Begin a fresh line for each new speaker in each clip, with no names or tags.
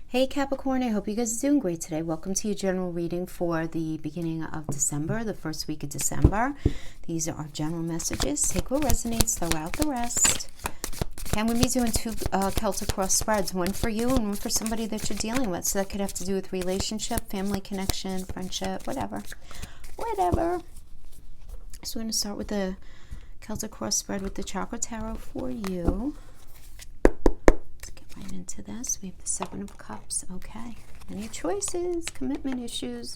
Hey Capricorn, I hope you guys are doing great today. Welcome to your general reading for the beginning of December, the first week of December. These are our general messages. Take what resonates, throw out the rest. Okay, I'm going to be doing two Celtic cross spreads, one for you and one for somebody that you're dealing with. So that could have to do with relationship, family connection, friendship, whatever. So we're going to start with the Celtic cross spread with the Chakra Tarot for you. Right into this. We have the Seven of Cups. Okay. Any choices? Commitment issues.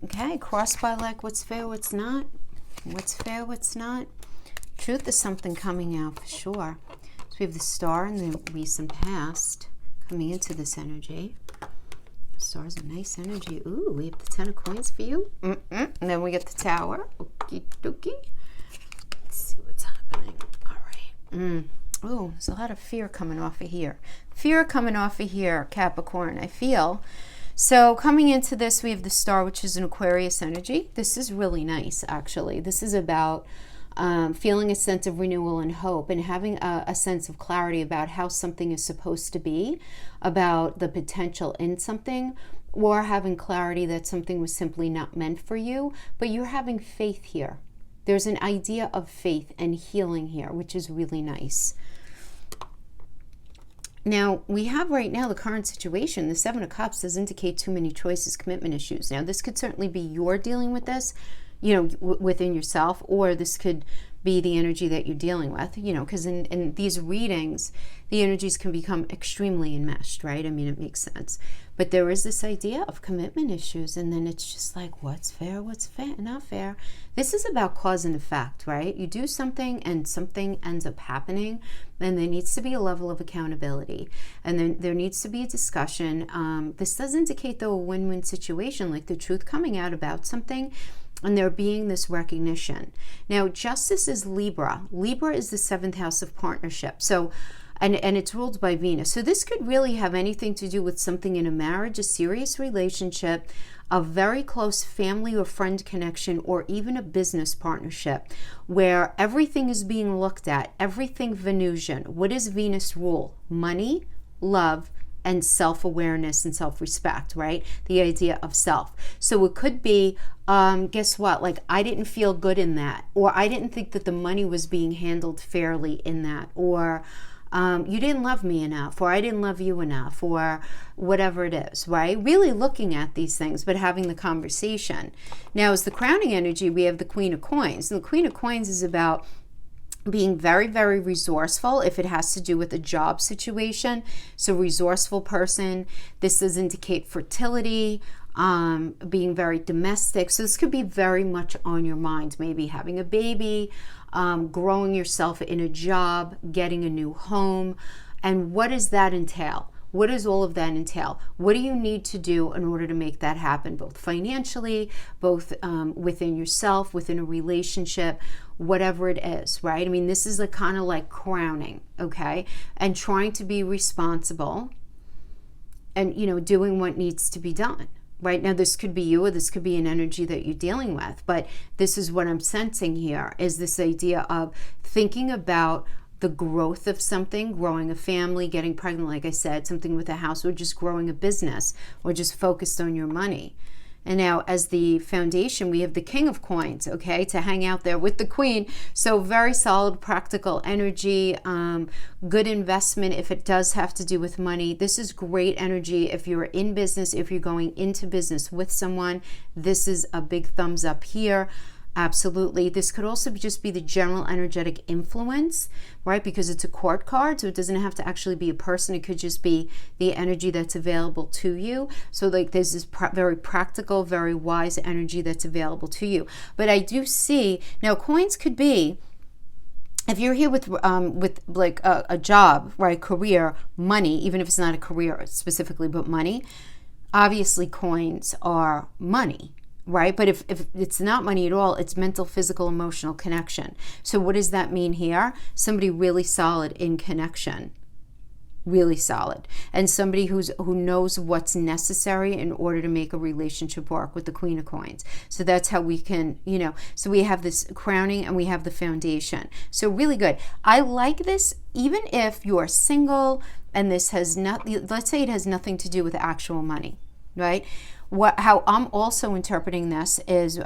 Okay. Crossed by like what's fair, what's not. What's fair, what's not. Truth is something coming out for sure. So we have the Star in the recent past coming into this energy. Star's a nice energy. Ooh, we have the Ten of Coins for you. And then we get the Tower. Okie dokie. Let's see what's happening. All right. Oh, there's a lot of fear coming off of here. Fear coming off of here, Capricorn, I feel. So coming into this, we have the Star, which is an Aquarius energy. This is really nice, actually. This is about feeling a sense of renewal and hope and having a sense of clarity about how something is supposed to be, about the potential in something, or having clarity that something was simply not meant for you, but you're having faith here. There's an idea of faith and healing here, which is really nice. Now, we have right now the current situation. The Seven of Cups does indicate too many choices, commitment issues. Now, this could certainly be you're dealing with this, within yourself, or this could be the energy that you're dealing with, because in these readings, the energies can become extremely enmeshed, right? I mean, it makes sense. But there is this idea of commitment issues, and then it's just like, what's fair, not fair. This is about cause and effect, right? You do something and something ends up happening, and there needs to be a level of accountability. And then there needs to be a discussion. This does indicate, though, a win-win situation, like the truth coming out about something, and there being this recognition. Now, Justice is Libra. Libra is the seventh house of partnership. So, and it's ruled by Venus. So this could really have anything to do with something in a marriage, a serious relationship, a very close family or friend connection, or even a business partnership where everything is being looked at, everything Venusian. What does Venus rule? Money, love, and self-awareness and self-respect, right? The idea of self. So it could be, guess what? Like, I didn't feel good in that, or I didn't think that the money was being handled fairly in that, or you didn't love me enough, or I didn't love you enough, or whatever it is, right? Really looking at these things, but having the conversation. Now, as the crowning energy, we have the Queen of Coins. And the Queen of Coins is about being very, very resourceful if it has to do with a job situation. So resourceful person. This does indicate fertility, being very domestic. So this could be very much on your mind. Maybe having a baby, growing yourself in a job, getting a new home. And what does that entail? What does all of that entail? What do you need to do in order to make that happen, both financially, both within yourself, within a relationship, whatever it is, right? I mean, this is kind of like crowning, okay? And trying to be responsible and, doing what needs to be done. Right now, this could be you, or this could be an energy that you're dealing with. But this is what I'm sensing here, is this idea of thinking about the growth of something, growing a family, getting pregnant, like I said, something with a house, or just growing a business, or just focused on your money. And now as the foundation, we have the King of Coins, okay, to hang out there with the Queen. So very solid, practical energy, good investment if it does have to do with money. This is great energy if you're in business, if you're going into business with someone. This is a big thumbs up here. Absolutely. This could also just be the general energetic influence, right? Because it's a court card, so it doesn't have to actually be a person. It could just be the energy that's available to you. So like there's this very practical, very wise energy that's available to you. But I do see, now coins could be, if you're here with like a job, right, career, money, even if it's not a career specifically, but money, obviously coins are money. Right? But if it's not money at all, it's mental, physical, emotional connection. So what does that mean here? Somebody really solid in connection. really solid, and somebody who knows what's necessary in order to make a relationship work, with the Queen of Coins. So that's how we can, so we have this crowning and we have the foundation. So really good. I like this, even if you're single and this has not, let's say it has nothing to do with actual money, right? How I'm also interpreting this is,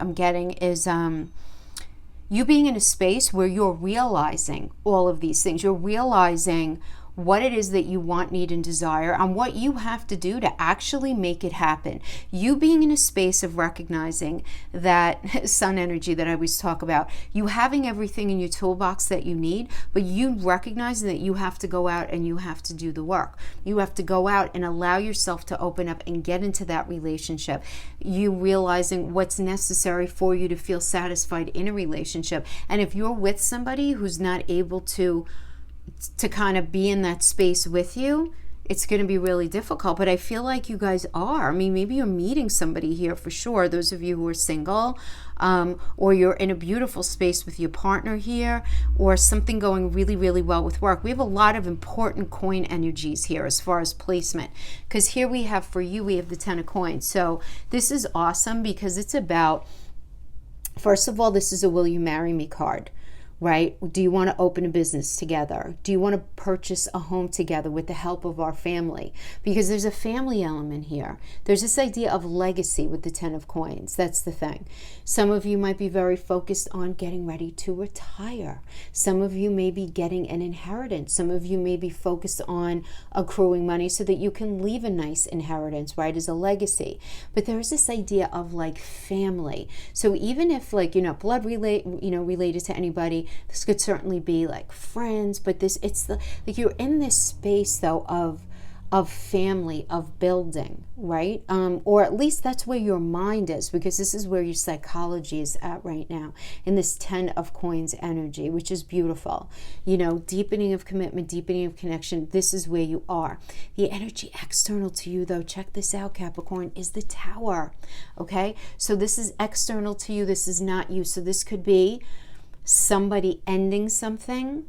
you being in a space where you're realizing all of these things. You're realizing what it is that you want, need, and desire, and what you have to do to actually make it happen. You being in a space of recognizing that sun energy that I always talk about, you having everything in your toolbox that you need, but you recognizing that you have to go out and you have to do the work. You have to go out and allow yourself to open up and get into that relationship. You realizing what's necessary for you to feel satisfied in a relationship. And if you're with somebody who's not able to kind of be in that space with you, it's going to be really difficult. But I feel like you guys are. I mean, maybe you're meeting somebody here for sure, those of you who are single, or you're in a beautiful space with your partner here, or something going really, really well with work. We have a lot of important coin energies here as far as placement, because here we have, for you, we have the 10 of coins. So this is awesome because it's about, first of all, this is a will you marry me card. Right? Do you want to open a business together? Do you want to purchase a home together with the help of our family? Because there's a family element here. There's this idea of legacy with the 10 of coins. That's the thing. Some of you might be very focused on getting ready to retire. Some of you may be getting an inheritance. Some of you may be focused on accruing money so that you can leave a nice inheritance, right, as a legacy. But there's this idea of like family. So even if blood related to anybody, this could certainly be like friends, but you're in this space though of family, of building, right? Or at least that's where your mind is, because this is where your psychology is at right now, in this 10 of coins energy, which is beautiful. Deepening of commitment, deepening of connection. This is where you are. The energy external to you though, check this out, Capricorn, is the Tower. Okay, so this is external to you. This is not you. So this could be somebody ending something,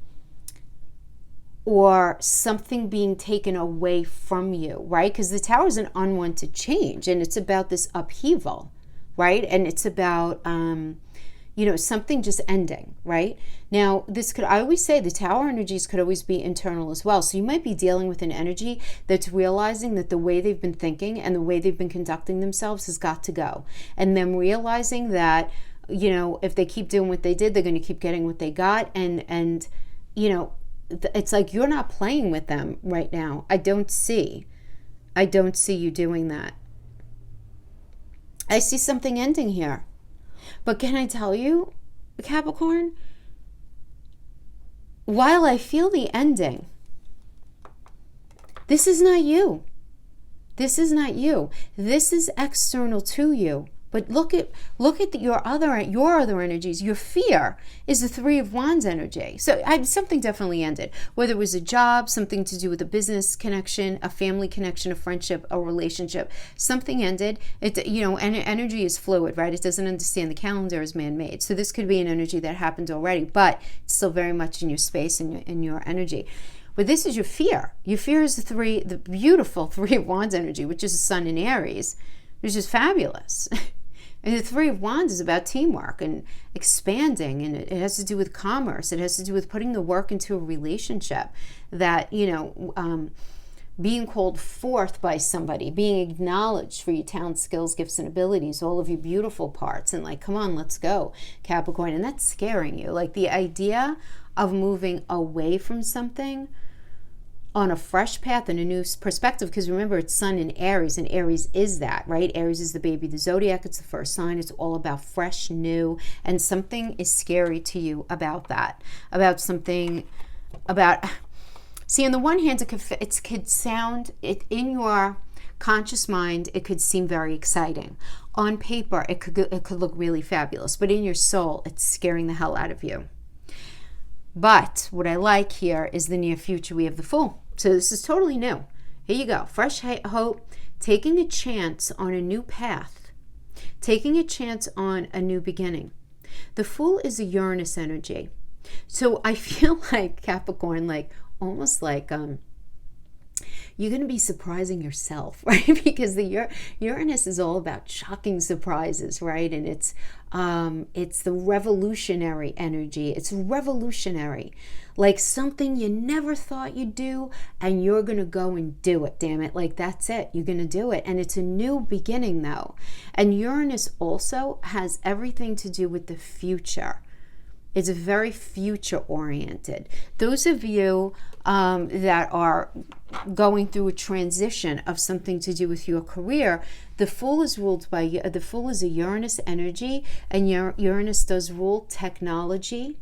or something being taken away from you, right? Because the Tower is an unwanted change, and it's about this upheaval, right? And it's about, something just ending, right? Now, I always say the Tower energies could always be internal as well. So you might be dealing with an energy that's realizing that the way they've been thinking and the way they've been conducting themselves has got to go. And them realizing that, if they keep doing what they did, they're going to keep getting what they got. And it's like you're not playing with them right now. I don't see you doing that. I see something ending here. But can I tell you, Capricorn, while I feel the ending, this is not you. This is not you. This is external to you. But look at your other energies. Your fear is the 3 of Wands energy. So something definitely ended. Whether it was a job, something to do with a business connection, a family connection, a friendship, a relationship, something ended. Energy is fluid, right? It doesn't understand the calendar is man-made. So this could be an energy that happened already, but it's still very much in your space and in your energy. But this is your fear. Your fear is the beautiful 3 of Wands energy, which is the sun in Aries, which is fabulous. And the 3 of Wands is about teamwork and expanding, and it has to do with commerce. It has to do with putting the work into a relationship, that, being called forth by somebody, being acknowledged for your talent, skills, gifts, and abilities, all of your beautiful parts, and like, come on, let's go, Capricorn. And that's scaring you. Like the idea of moving away from something on a fresh path and a new perspective, because remember, it's sun in Aries, and Aries is that, right? Aries is the baby, the zodiac, it's the first sign. It's all about fresh, new, and something is scary to you about that, see, on the one hand, it could sound, in your conscious mind, it could seem very exciting. On paper, it could look really fabulous, but in your soul, it's scaring the hell out of you. But what I like here is the near future. We have the Fool. So this is totally new. Here you go. Fresh hope, taking a chance on a new path, taking a chance on a new beginning. The Fool is a Uranus energy. So I feel like Capricorn, almost like you're going to be surprising yourself, right? Because the Uranus is all about shocking surprises, right? And it's the revolutionary energy. It's revolutionary, like something you never thought you'd do, and you're going to go and do it, damn it. Like, that's it. You're going to do it. And it's a new beginning, though. And Uranus also has everything to do with the future. It's very future oriented. Those of you that are going through a transition of something to do with your career, the Fool is ruled by, the Fool is a Uranus energy, and Uranus does rule technology.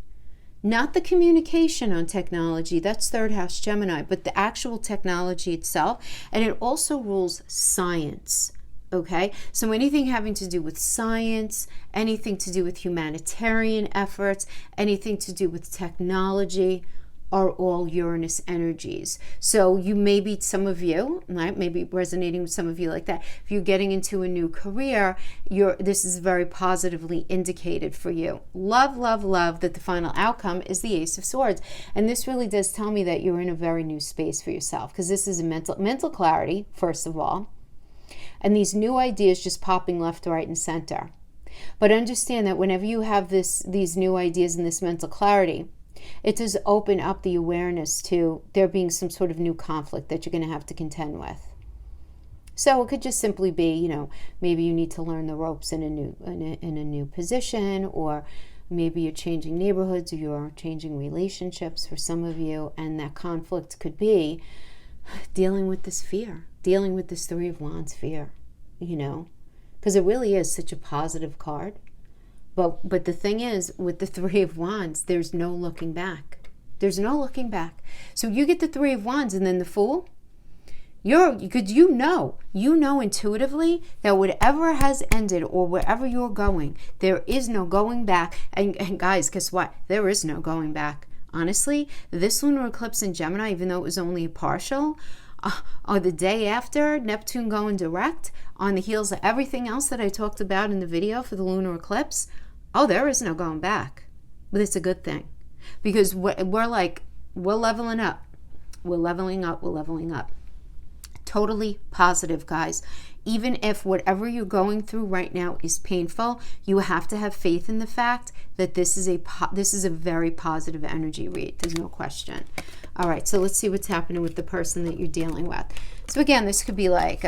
Not the communication on technology, that's third house Gemini, but the actual technology itself. And it also rules science. Okay, so anything having to do with science, anything to do with humanitarian efforts, anything to do with technology are all Uranus energies. So you may be, some of you, right, maybe resonating with some of you like that. If you're getting into a new career, this is very positively indicated for you. Love, love, love that the final outcome is the Ace of Swords. And this really does tell me that you're in a very new space for yourself, because this is a mental clarity, first of all. And these new ideas just popping left, right, and center. But understand that whenever you have these new ideas and this mental clarity, it does open up the awareness to there being some sort of new conflict that you're going to have to contend with. So it could just simply be, maybe you need to learn the ropes in a new position, or maybe you're changing neighborhoods, or you're changing relationships for some of you, and that conflict could be dealing with this fear. Dealing with this Three of Wands fear, because it really is such a positive card. But the thing is, with the Three of Wands, there's no looking back. There's no looking back. So you get the Three of Wands and then the Fool. Because you know intuitively that whatever has ended or wherever you're going, there is no going back. And guys, guess what? There is no going back. Honestly, this lunar eclipse in Gemini, even though it was only partial, or the day after, Neptune going direct, on the heels of everything else that I talked about in the video for the lunar eclipse, there is no going back. But it's a good thing, because we're leveling up. We're leveling up. Totally positive, guys. Even if whatever you're going through right now is painful, you have to have faith in the fact that this is a very positive energy read. There's no question. All right, so let's see what's happening with the person that you're dealing with. So again, this could be like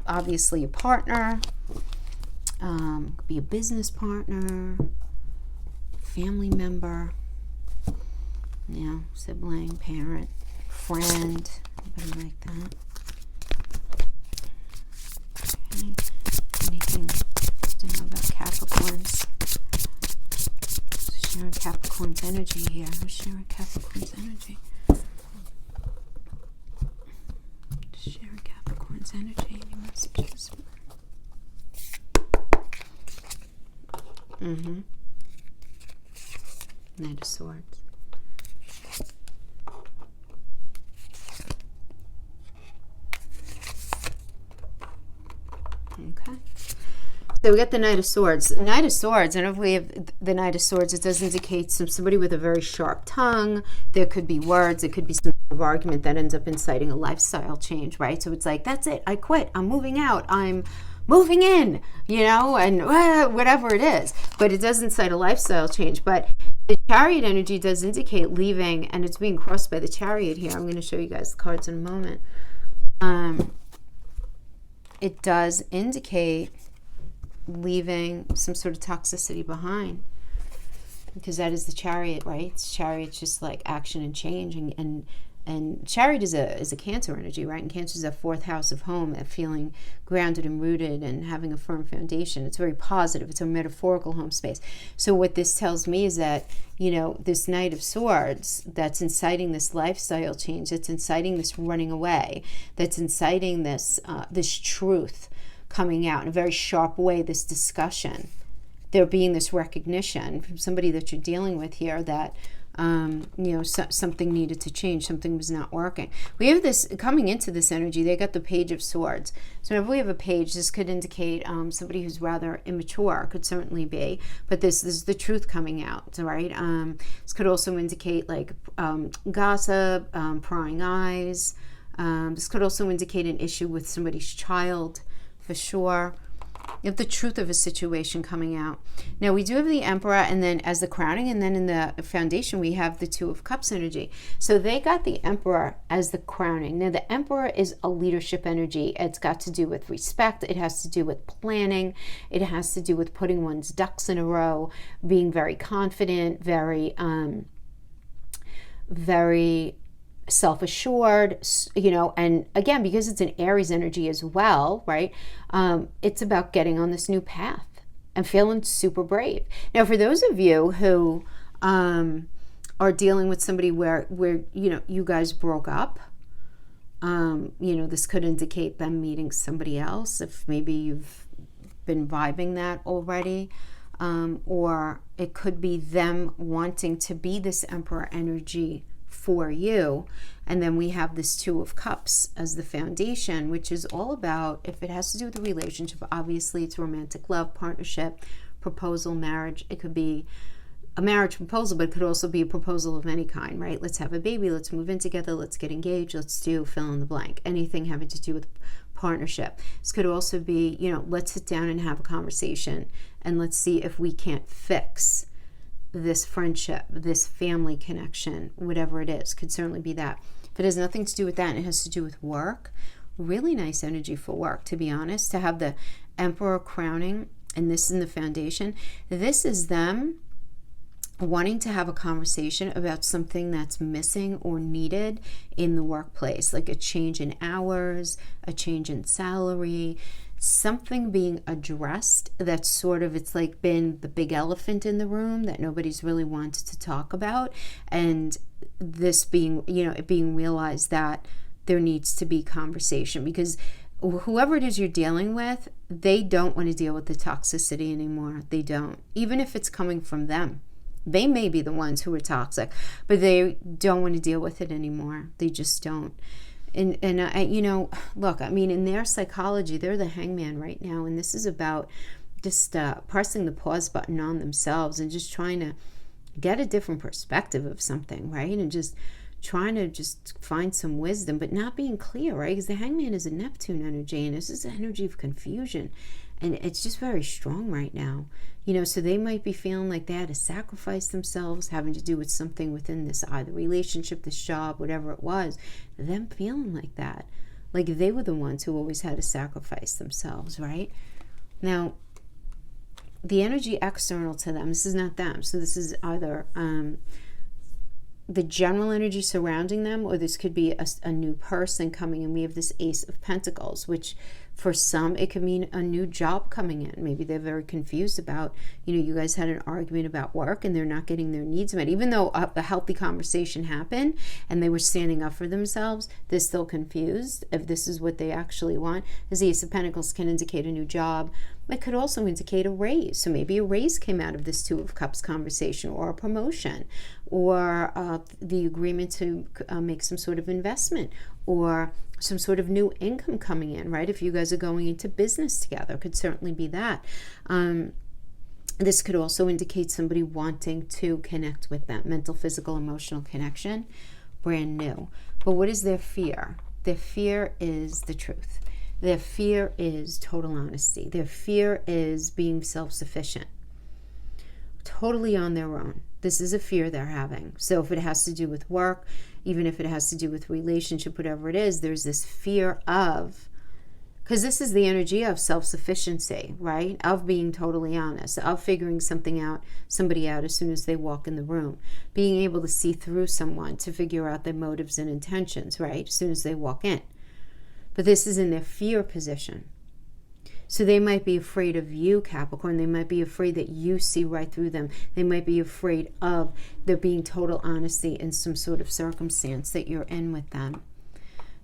obviously a partner, could be a business partner, family member, sibling, parent, friend, anybody like that. Okay. Anything to know about Capricorns? Sharing Capricorn's energy here. Who's sharing Capricorn's energy? Sharing Capricorn's energy. Any messages? Knight of Swords. Okay. So we got the Knight of Swords. Knight of Swords, and if we have the Knight of Swords, it does indicate somebody with a very sharp tongue. There could be words. It could be some sort of argument that ends up inciting a lifestyle change, right? So it's like, that's it. I quit. I'm moving out. I'm moving in, and whatever it is. But it does incite a lifestyle change. But the Chariot energy does indicate leaving, and it's being crossed by the Chariot here. I'm going to show you guys the cards in a moment. It does indicate leaving some sort of toxicity behind, because that is the Chariot, right? Chariot's just like action and change, and Chariot is a Cancer energy, right? And Cancer is a fourth house of home, of feeling grounded and rooted and having a firm foundation. It's very positive. It's a metaphorical home space. So what this tells me is that, this Knight of Swords that's inciting this lifestyle change, that's inciting this running away, that's inciting this truth coming out in a very sharp way, this discussion, there being this recognition from somebody that you're dealing with here that something needed to change, something was not working. We have this coming into this energy. They got the Page of Swords. So if we have a page, this could indicate somebody who's rather immature, could certainly be, but this is the truth coming out, right? This could also indicate like gossip, prying eyes, This could also indicate an issue with somebody's child, for sure. You have the truth of a situation coming out. Now, we do have the Emperor, and then as the crowning, and then in the foundation, we have the Two of Cups energy. So they got the Emperor as the crowning. Now, the Emperor is a leadership energy. It's got to do with respect. It has to do with planning. It has to do with putting one's ducks in a row, being very confident, very self-assured, and again, because it's an Aries energy as well, right? It's about getting on this new path and feeling super brave. Now, for those of you who are dealing with somebody where you guys broke up, this could indicate them meeting somebody else, if maybe you've been vibing that already, or it could be them wanting to be this Emperor energy for you. And then we have this Two of Cups as the foundation, which is all about, if it has to do with a relationship, obviously it's romantic love, partnership, proposal, marriage. It could be a marriage proposal, but it could also be a proposal of any kind, right? Let's have a baby, let's move in together, let's get engaged, let's do fill in the blank, anything having to do with partnership. This could also be, let's sit down and have a conversation and let's see if we can't fix this friendship, this family connection, whatever it is. Could certainly be that. If it has nothing to do with that and it has to do with work, really nice energy for work, to be honest. To have the Emperor crowning and this in the foundation, this is them wanting to have a conversation about something that's missing or needed in the workplace, like a change in hours, a change in salary, something being addressed that's sort of, it's like been the big elephant in the room that nobody's really wanted to talk about. And this being, it being realized that there needs to be conversation, because whoever it is you're dealing with, they don't want to deal with the toxicity anymore. They don't, even if it's coming from them. They may be the ones who are toxic, but they don't want to deal with it anymore. They just don't. And look, in their psychology, they're the hangman right now. And this is about just pressing the pause button on themselves and just trying to get a different perspective of something, right? And just trying to just find some wisdom, but not being clear, right? Because the hangman is a Neptune energy, and this is the energy of confusion. And it's just very strong right now. So they might be feeling like they had to sacrifice themselves, having to do with something within this either relationship, this job, whatever it was. Them feeling like that. Like they were the ones who always had to sacrifice themselves, right? Now, the energy external to them, this is not them. So this is either the general energy surrounding them, or this could be a new person coming in. We have this Ace of Pentacles, which for some, it could mean a new job coming in. Maybe they're very confused about, you guys had an argument about work and they're not getting their needs met. Even though a healthy conversation happened and they were standing up for themselves, they're still confused if this is what they actually want. As the Ace of Pentacles can indicate a new job. It could also indicate a raise. So maybe a raise came out of this Two of Cups conversation, or a promotion, or the agreement to make some sort of investment, or some sort of new income coming in, right? If you guys are going into business together, could certainly be that. This could also indicate somebody wanting to connect with them. Mental, physical, emotional connection, brand new. But what is their fear? Their fear is the truth. Their fear is total honesty. Their fear is being self-sufficient, totally on their own. This is a fear they're having. So if it has to do with work, even if it has to do with relationship, whatever it is, there's this fear of, because this is the energy of self-sufficiency, right? Of being totally honest, of figuring somebody out as soon as they walk in the room, being able to see through someone, to figure out their motives and intentions, right? As soon as they walk in. But this is in their fear position. So they might be afraid of you, Capricorn. They might be afraid that you see right through them. They might be afraid of there being total honesty in some sort of circumstance that you're in with them.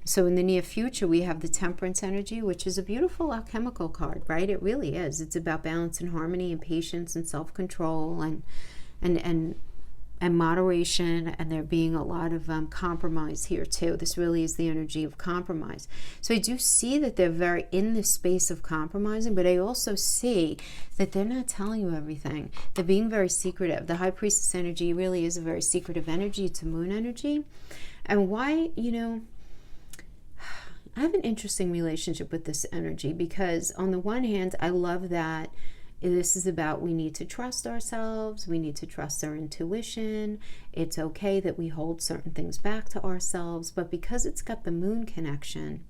So in the near future, we have the Temperance energy, which is a beautiful alchemical card, right? It really is. It's about balance and harmony and patience and self-control and moderation, and there being a lot of compromise here too. This really is the energy of compromise. So I do see that they're very in this space of compromising, but I also see that they're not telling you everything. They're being very secretive. The High Priestess energy really is a very secretive energy. It's a moon energy. And why, I have an interesting relationship with this energy because on the one hand, I love that this is about we need to trust ourselves, we need to trust our intuition. It's okay that we hold certain things back to ourselves, but because it's got the moon connection,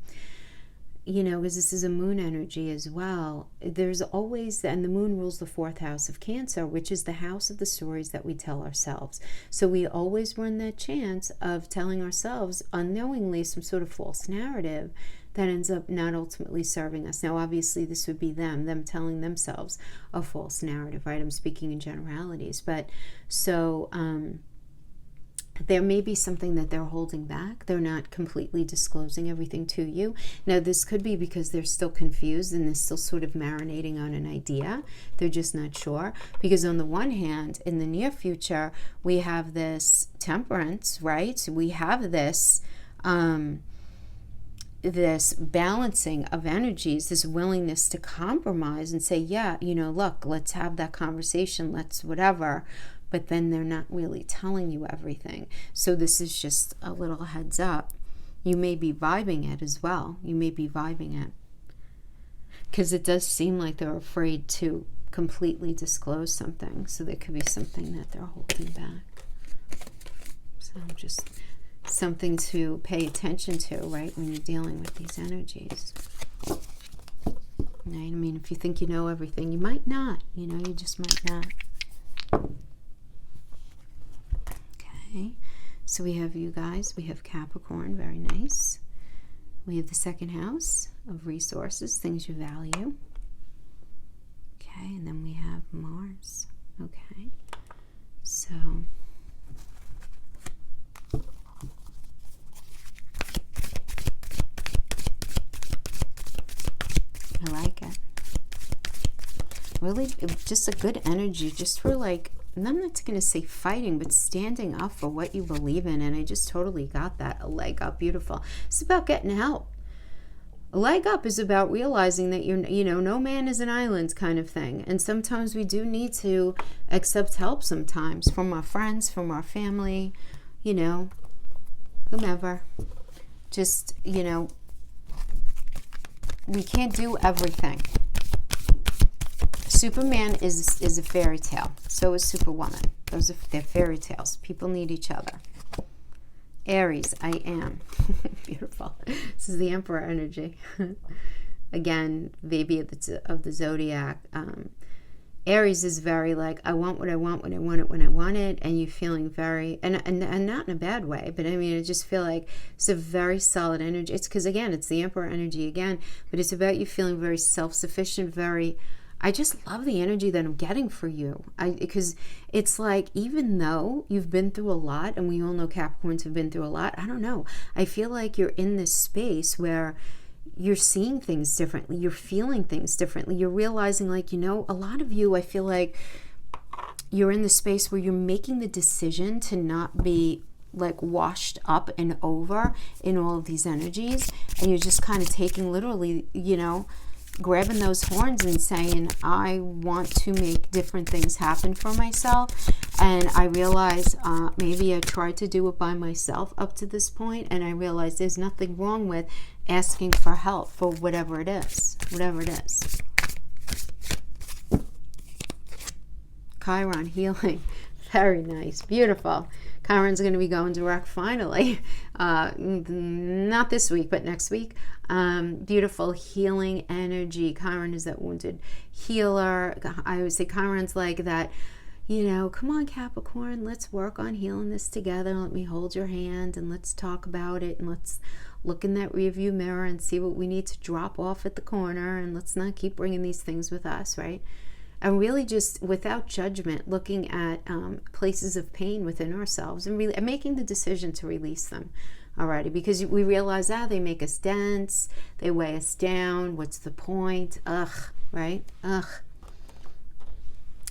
you know, because this is a moon energy as well, there's always, and the moon rules the fourth house of Cancer, which is the house of the stories that we tell ourselves. So we always run that chance of telling ourselves unknowingly some sort of false narrative that ends up not ultimately serving us. Now, obviously, this would be them telling themselves a false narrative, right? I'm speaking in generalities. But so, there may be something that they're holding back. They're not completely disclosing everything to you. Now, this could be because they're still confused and they're still sort of marinating on an idea. They're just not sure. Because on the one hand, in the near future, we have this temperance, right? We have this this balancing of energies, this willingness to compromise and say, yeah, you know, look, let's have that conversation, let's whatever. But then they're not really telling you everything. So this is just a little heads up. You may be vibing it as well. You may be vibing it. Because it does seem like they're afraid to completely disclose something. So there could be something that they're holding back. So just something to pay attention to, right, when you're dealing with these energies. Right? I mean, if you think you know everything, you might not. You know, you just might not. So we have you guys, we have Capricorn, very nice. We have the second house of resources, things you value. Okay, and then we have Mars. Okay, so I like it. Really, just a good energy, just for like, and I'm not going to say fighting, but standing up for what you believe in. And I just totally got that. A leg up, beautiful. It's about getting help. A leg up is about realizing that you know, no man is an island kind of thing. And sometimes we do need to accept help sometimes from our friends, from our family, you know, whomever. Just, you know, we can't do everything. Superman is a fairy tale. So is Superwoman. They're fairy tales. People need each other. Aries, I am. Beautiful. This is the Emperor energy. Again, baby of the zodiac. Aries is very like, I want what I want when I want it when I want it, and you feeling very, and not in a bad way, but I mean, I just feel like it's a very solid energy. It's because, again, it's the Emperor energy again, but it's about you feeling very self-sufficient, very, I just love the energy that I'm getting for you. Because it's like, even though you've been through a lot, and we all know Capricorns have been through a lot, I don't know. I feel like you're in this space where you're seeing things differently. You're feeling things differently. You're realizing, like, you know, a lot of you, I feel like you're in the space where you're making the decision to not be like washed up and over in all of these energies. And you're just kind of taking literally, you know, grabbing those horns and saying, I want to make different things happen for myself. And I realize maybe I tried to do it by myself up to this point, and I realize there's nothing wrong with asking for help for whatever it is. Chiron healing. Very nice. Beautiful. Chiron's going to be going direct finally. Not this week, but next week. Beautiful healing energy. Chiron is that wounded healer. I would say Chiron's like that, you know, come on, Capricorn, let's work on healing this together. Let me hold your hand and let's talk about it, and let's look in that rearview mirror and see what we need to drop off at the corner, and let's not keep bringing these things with us, right? And really just without judgment, looking at places of pain within ourselves and really making the decision to release them already, because we realize they make us dense, they weigh us down. What's the point? Right?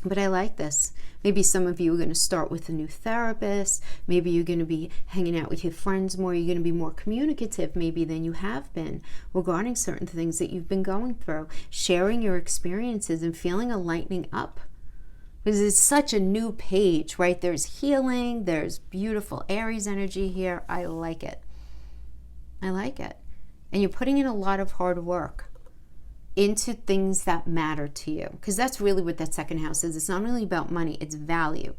But I like this. Maybe some of you are going to start with a new therapist. Maybe you're going to be hanging out with your friends more. You're going to be more communicative maybe than you have been regarding certain things that you've been going through. Sharing your experiences and feeling a lightening up. Because it's such a new page, right? There's healing. There's beautiful Aries energy here. I like it. and you're putting in a lot of hard work into things that matter to you, because that's really what that second house is. It's not only about money, it's value.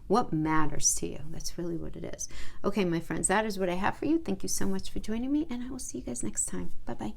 What matters to you? That's really what it is. Okay, my friends, that is what I have for you. Thank you so much for joining me, and I will see you guys next time. Bye-bye.